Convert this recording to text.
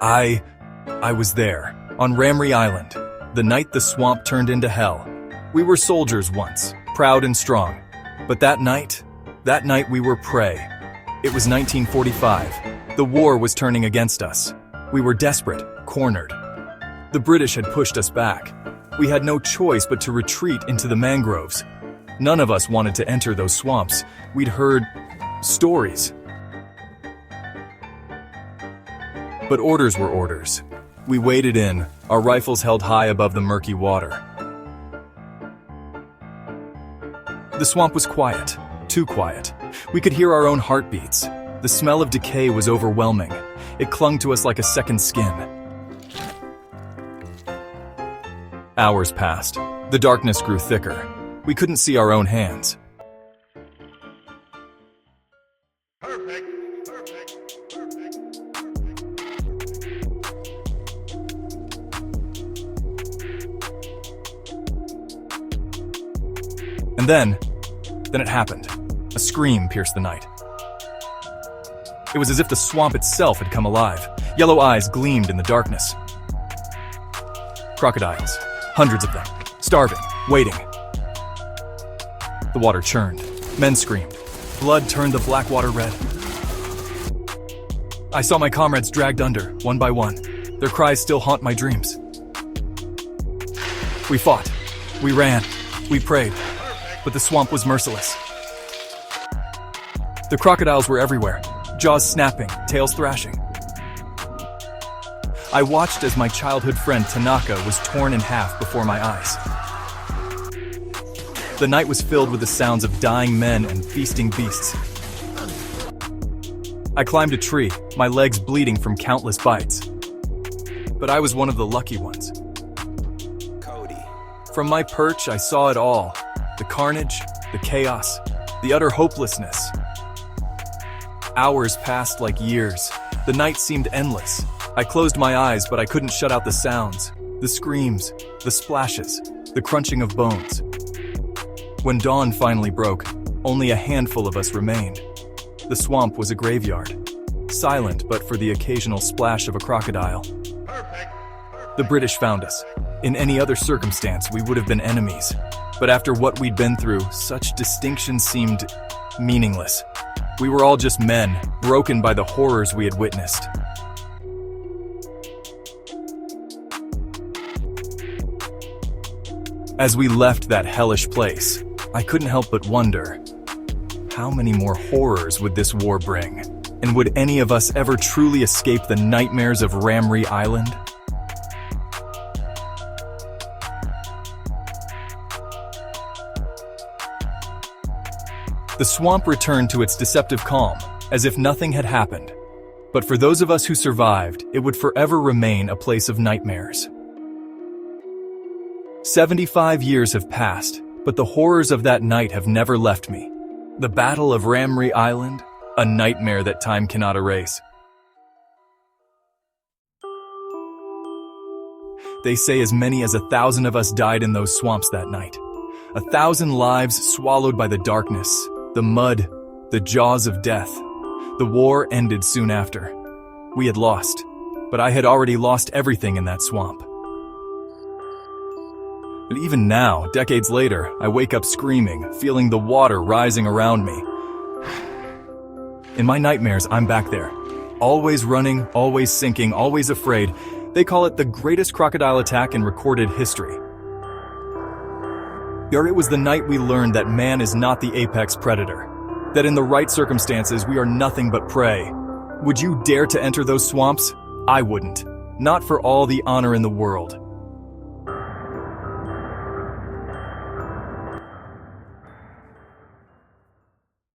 I was there, on Ramree Island, the night the swamp turned into hell. We were soldiers once, proud and strong. But that night we were prey. It was 1945. The war was turning against us. We were desperate, cornered. The British had pushed us back. We had no choice but to retreat into the mangroves. None of us wanted to enter those swamps. We'd heard stories. But orders were orders. We waded in, our rifles held high above the murky water. The swamp was quiet, too quiet. We could hear our own heartbeats. The smell of decay was overwhelming. It clung to us like a second skin. Hours passed. The darkness grew thicker. We couldn't see our own hands. And then it happened. A scream pierced the night. It was as if the swamp itself had come alive. Yellow eyes gleamed in the darkness. Crocodiles, hundreds of them, starving, waiting. The water churned. Men screamed. Blood turned the black water red. I saw my comrades dragged under, one by one. Their cries still haunt my dreams. We fought. We ran. We prayed. But the swamp was merciless. The crocodiles were everywhere, jaws snapping, tails thrashing. I watched as my childhood friend Tanaka was torn in half before my eyes. The night was filled with the sounds of dying men and feasting beasts. I climbed a tree, my legs bleeding from countless bites. But I was one of the lucky ones. From my perch, I saw it all. The carnage, the chaos, the utter hopelessness. Hours passed like years. The night seemed endless. I closed my eyes, but I couldn't shut out the sounds, the screams, the splashes, the crunching of bones. When dawn finally broke, only a handful of us remained. The swamp was a graveyard, silent but for the occasional splash of a crocodile. The British found us. In any other circumstance, we would have been enemies. But after what we'd been through, such distinction seemed meaningless. We were all just men, broken by the horrors we had witnessed. As we left that hellish place, I couldn't help but wonder, how many more horrors would this war bring? And would any of us ever truly escape the nightmares of Ramree Island? The swamp returned to its deceptive calm, as if nothing had happened. But for those of us who survived, it would forever remain a place of nightmares. 75 years have passed, but the horrors of that night have never left me. The Battle of Ramree Island, a nightmare that time cannot erase. They say as many as 1,000 of us died in those swamps that night. 1,000 lives swallowed by the darkness, the mud, the jaws of death. The war ended soon after. We had lost, but I had already lost everything in that swamp. But even now, decades later, I wake up screaming, feeling the water rising around me. In my nightmares, I'm back there. Always running, always sinking, always afraid. They call it the greatest crocodile attack in recorded history. It was the night we learned that man is not the apex predator, that in the right circumstances we are nothing but prey. Would you dare to enter those swamps? I wouldn't. Not for all the honor in the world.